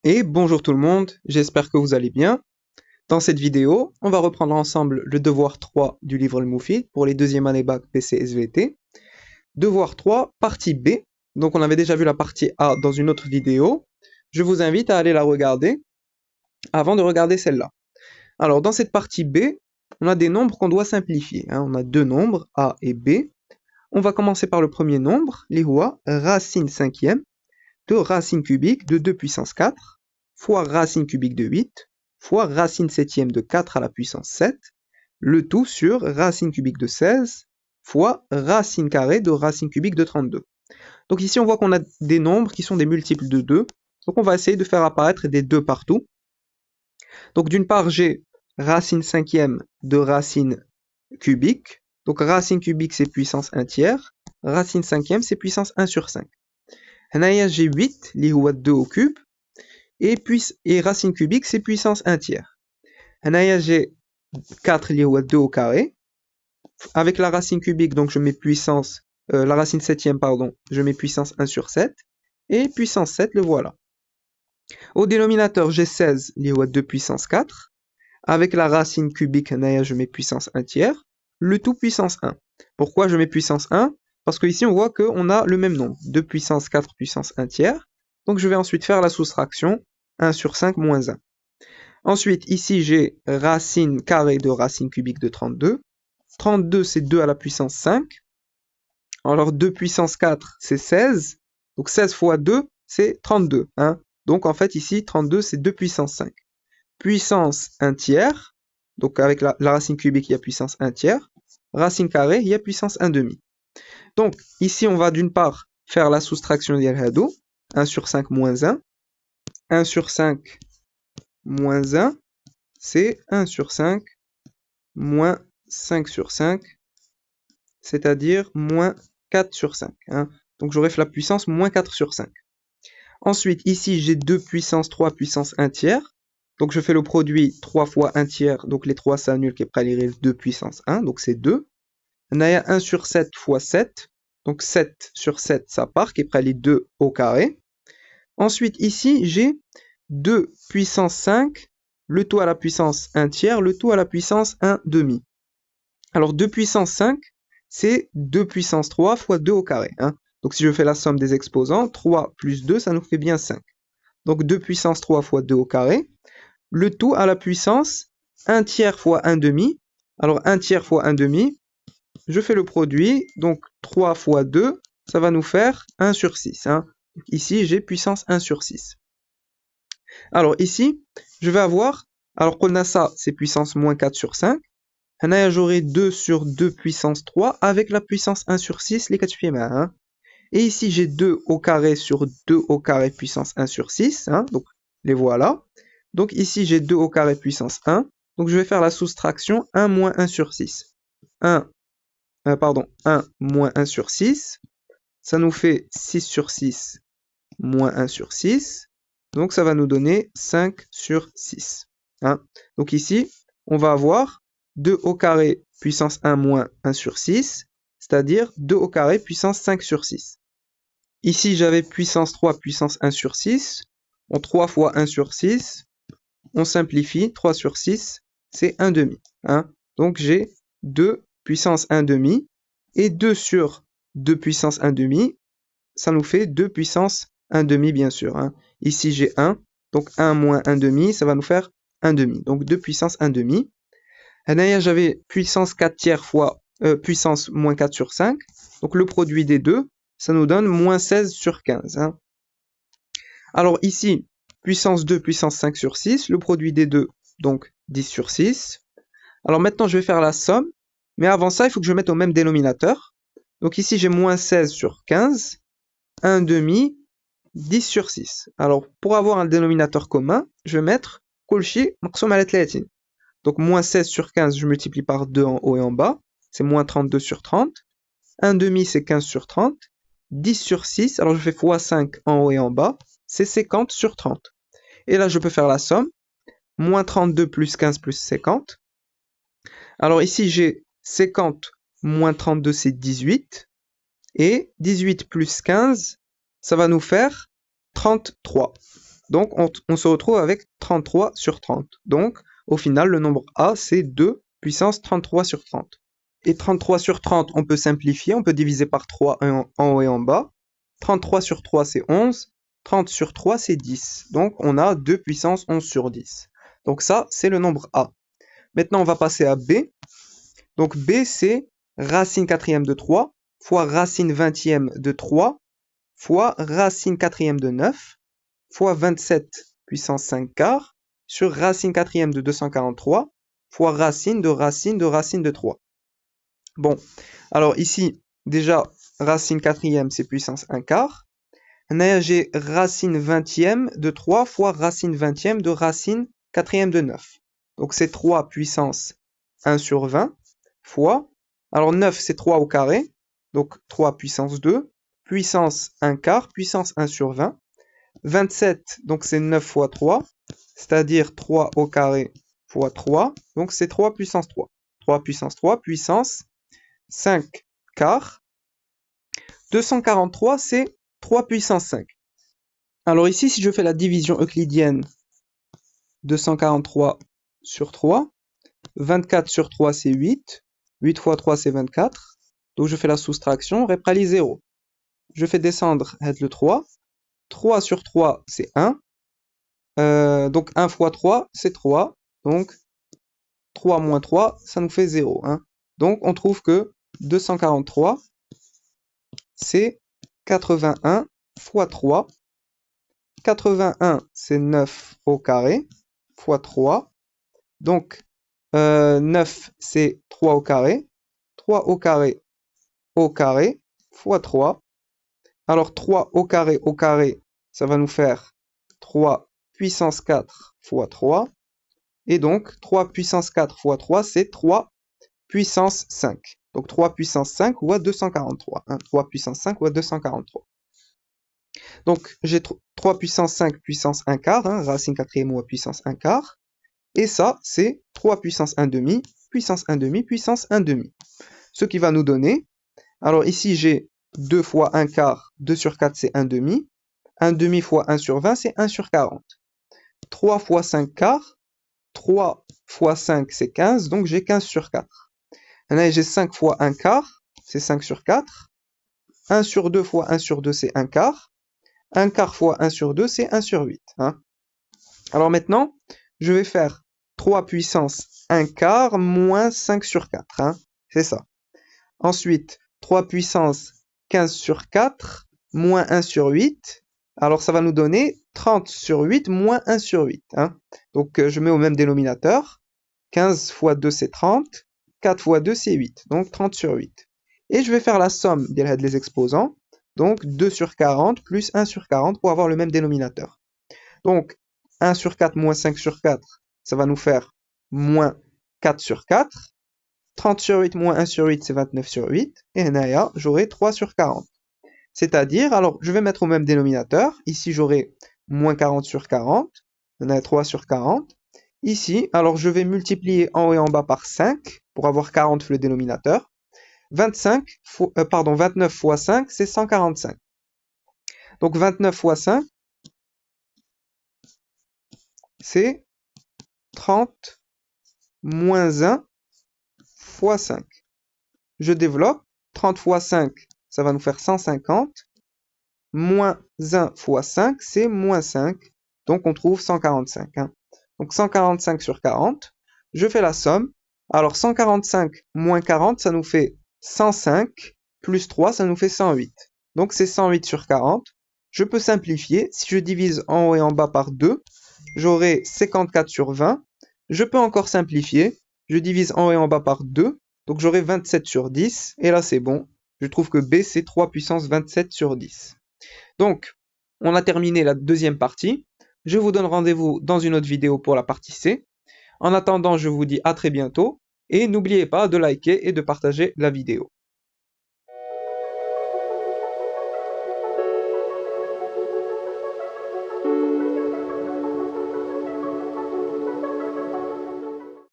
Et bonjour tout le monde, j'espère que vous allez bien. Dans cette vidéo, on va reprendre ensemble le devoir 3 du livre Le Moufid pour les deuxièmes années bac PC SVT. Devoir 3, partie B. Donc on avait déjà vu la partie A dans une autre vidéo. Je vous invite à aller la regarder avant de regarder celle-là. Alors dans cette partie B, on a des nombres qu'on doit simplifier. On a deux nombres, A et B. On va commencer par le premier nombre, l'ihwa, racine cinquième de racine cubique de 2 puissance 4 fois racine cubique de 8 fois racine septième de 4 à la puissance 7, le tout sur racine cubique de 16 fois racine carrée de racine cubique de 32. Donc ici, on voit qu'on a des nombres qui sont des multiples de 2. Donc on va essayer de faire apparaître des 2 partout. Donc d'une part, j'ai racine cinquième de racine cubique. Donc racine cubique, c'est puissance 1 tiers. Racine cinquième, c'est puissance 1 sur 5. هنايا j'ai 8 اللي هو 2 au cube et racine cubique c'est puissance 1 tiers. هنايا j'ai 4 اللي هو 2 au carré. Avec la racine cubique, donc je mets puissance la racine septième pardon, je mets puissance 1 sur 7 et puissance 7 le voilà. Au dénominateur j'ai 16 اللي هو 2 puissance 4. Avec la racine cubique هنايا je mets puissance 1 tiers, le tout puissance 1. Pourquoi je mets puissance 1? Parce qu'ici, on voit qu'on a le même nombre, 2 puissance 4 puissance 1 tiers. Donc, je vais ensuite faire la soustraction, 1 sur 5 moins 1. Ensuite, ici, j'ai racine carrée de racine cubique de 32. 32, c'est 2 à la puissance 5. Alors, 2 puissance 4, c'est 16. Donc, 16 fois 2, c'est 32. Donc, en fait, ici, 32, c'est 2 puissance 5. Puissance 1 tiers. Donc, avec la racine cubique, il y a puissance 1 tiers. Racine carrée, il y a puissance 1 demi. Donc, ici, on va d'une part faire la soustraction ديال هادو, 1 sur 5 moins 1. 1 sur 5 moins 1, c'est 1 sur 5 moins 5 sur 5, c'est-à-dire moins 4 sur 5. Donc, j'aurai la puissance moins 4 sur 5. Ensuite, ici, j'ai 2 puissance 3 puissance 1 tiers. Donc, je fais le produit 3 fois 1 tiers. Donc, les 3 s'annulent, qui est près 2 puissance 1. Donc, c'est 2. On a 1 sur 7 fois 7. Donc 7 sur 7, ça part, qui est près les 2 au carré. Ensuite, ici, j'ai 2 puissance 5, le tout à la puissance 1 tiers, le tout à la puissance 1 demi. Alors 2 puissance 5, c'est 2 puissance 3 fois 2 au carré. Donc si je fais la somme des exposants, 3 plus 2, ça nous fait bien 5. Donc 2 puissance 3 fois 2 au carré, le tout à la puissance 1 tiers fois 1 demi. Alors 1 tiers fois 1 demi, je fais le produit, donc 3 fois 2, ça va nous faire 1 sur 6. Ici, j'ai puissance 1 sur 6. Alors ici, je vais avoir, alors qu'on a ça, c'est puissance moins 4 sur 5. J'aurai 2 sur 2 puissance 3 avec la puissance 1 sur 6, les 4 pieds mains. Et ici, j'ai 2 au carré sur 2 au carré puissance 1 sur 6. Donc, les voilà. Donc ici, j'ai 2 au carré puissance 1. Donc, je vais faire la soustraction 1 moins 1 sur 6. 1 moins 1 sur 6, ça nous fait 6 sur 6 moins 1 sur 6, donc ça va nous donner 5 sur 6. Donc ici, on va avoir 2 au carré puissance 1 moins 1 sur 6, c'est-à-dire 2 au carré puissance 5 sur 6. Ici, j'avais puissance 3 puissance 1 sur 6, on 3 fois 1 sur 6, on simplifie, 3 sur 6, c'est 1 demi. Donc j'ai 2 puissance 1 demi, et 2 sur 2 puissance 1 demi, ça nous fait 2 puissance 1 demi, bien sûr. Ici, j'ai 1, donc 1 moins 1 demi, ça va nous faire 1 demi. Donc 2 puissance 1 demi. Là, j'avais puissance 4 tiers fois puissance moins 4 sur 5. Donc le produit des deux, ça nous donne moins 16 sur 15. Alors ici, puissance 2, puissance 5 sur 6. Le produit des deux, donc 10 sur 6. Alors maintenant, je vais faire la somme. Mais avant ça, il faut que je mette au même dénominateur. Donc ici, j'ai moins 16 sur 15, 1 demi, 10 sur 6. Alors, pour avoir un dénominateur commun, je vais mettre kolchi maqsoum ala 30. Donc, moins 16 sur 15, je multiplie par 2 en haut et en bas. C'est moins 32 sur 30. 1 demi, c'est 15 sur 30. 10 sur 6, alors je fais fois 5 en haut et en bas. C'est 50 sur 30. Et là, je peux faire la somme. Moins 32 plus 15 plus 50. Alors ici, j'ai 50 moins 32, c'est 18. Et 18 plus 15, ça va nous faire 33. Donc, on se retrouve avec 33 sur 30. Donc, au final, le nombre A, c'est 2 puissance 33 sur 30. Et 33 sur 30, on peut simplifier, on peut diviser par 3 en haut et en bas. 33 sur 3, c'est 11. 30 sur 3, c'est 10. Donc, on a 2 puissance 11 sur 10. Donc ça, c'est le nombre A. Maintenant, on va passer à B. Donc B, c'est racine quatrième de 3 fois racine vingtième de 3 fois racine quatrième de 9 fois 27 puissance 5 quarts sur racine quatrième de 243 fois racine de racine de racine de 3. Bon, alors ici, déjà, racine quatrième, c'est puissance 1 quart. J'ai racine vingtième de 3 fois racine vingtième de racine quatrième de 9. Donc c'est 3 puissance 1 sur 20 fois, alors 9 c'est 3 au carré, donc 3 puissance 2, puissance 1 quart, puissance 1 sur 20. 27, donc c'est 9 fois 3, c'est-à-dire 3 au carré fois 3, donc c'est 3 puissance 3. 3 puissance 3, puissance 5 quarts. 243, c'est 3 puissance 5. Alors ici, si je fais la division euclidienne, 243 sur 3, 24 sur 3, c'est 8. 8 fois 3, c'est 24. Donc je fais la soustraction, réprali 0. Je fais descendre le 3. 3 sur 3, c'est 1. Donc 1 fois 3, c'est 3. Donc 3 moins 3, ça nous fait 0. Hein. Donc on trouve que 243, c'est 81 fois 3. 81, c'est 9 au carré, fois 3. Donc, 9, c'est 3 au carré. 3 au carré, fois 3. Alors, 3 au carré, ça va nous faire 3 puissance 4 fois 3. Et donc, 3 puissance 4 fois 3, c'est 3 puissance 5. Donc, 3 puissance 5 ou à 243. Hein, 3 puissance 5 ou à 243. Donc, j'ai 3 puissance 5 puissance 1 quart, hein, racine quatrième ou à puissance 1 quart. Et ça, c'est 3 puissance 1 demi, puissance 1 demi, puissance 1 demi. Ce qui va nous donner, alors ici j'ai 2 fois 1 quart, 2 sur 4 c'est 1 demi. 1 demi fois 1 sur 20 c'est 1 sur 40. 3 fois 5 quarts, 3 fois 5 c'est 15, donc j'ai 15 sur 4. Là j'ai 5 fois 1 quart, c'est 5 sur 4. 1 sur 2 fois 1 sur 2 c'est 1 quart. 1 quart fois 1 sur 2, c'est 1 sur 8. Hein. Alors maintenant, je vais faire 3 puissance 1 quart moins 5 sur 4. Hein. C'est ça. Ensuite, 3 puissance 15 sur 4 moins 1 sur 8. Alors ça va nous donner 30 sur 8 moins 1 sur 8. Hein. Donc je mets au même dénominateur. 15 fois 2, c'est 30. 4 fois 2, c'est 8. Donc 30 sur 8. Et je vais faire la somme des exposants. Donc 2 sur 40 plus 1 sur 40 pour avoir le même dénominateur. Donc 1 sur 4 moins 5 sur 4, ça va nous faire moins 4 sur 4. 30 sur 8 moins 1 sur 8, c'est 29 sur 8. Et là, j'aurai 3 sur 40. C'est-à-dire, alors je vais mettre au même dénominateur. Ici, j'aurai moins 40 sur 40. On a 3 sur 40. Ici, alors je vais multiplier en haut et en bas par 5 pour avoir 40 le dénominateur. 29 fois 5, c'est 145. Donc 29 fois 5, c'est 30 moins 1 fois 5. Je développe. 30 fois 5, ça va nous faire 150. Moins 1 fois 5, c'est moins 5. Donc on trouve 145. Hein. Donc 145 sur 40. Je fais la somme. Alors 145 moins 40, ça nous fait 105. Plus 3, ça nous fait 108. Donc c'est 108 sur 40. Je peux simplifier. Si je divise en haut et en bas par 2, j'aurai 54 sur 20. Je peux encore simplifier. Je divise en haut et en bas par 2. Donc j'aurai 27 sur 10. Et là c'est bon. Je trouve que B c'est 3 puissance 27 sur 10. Donc on a terminé la deuxième partie. Je vous donne rendez-vous dans une autre vidéo pour la partie C. En attendant, je vous dis à très bientôt. Et n'oubliez pas de liker et de partager la vidéo.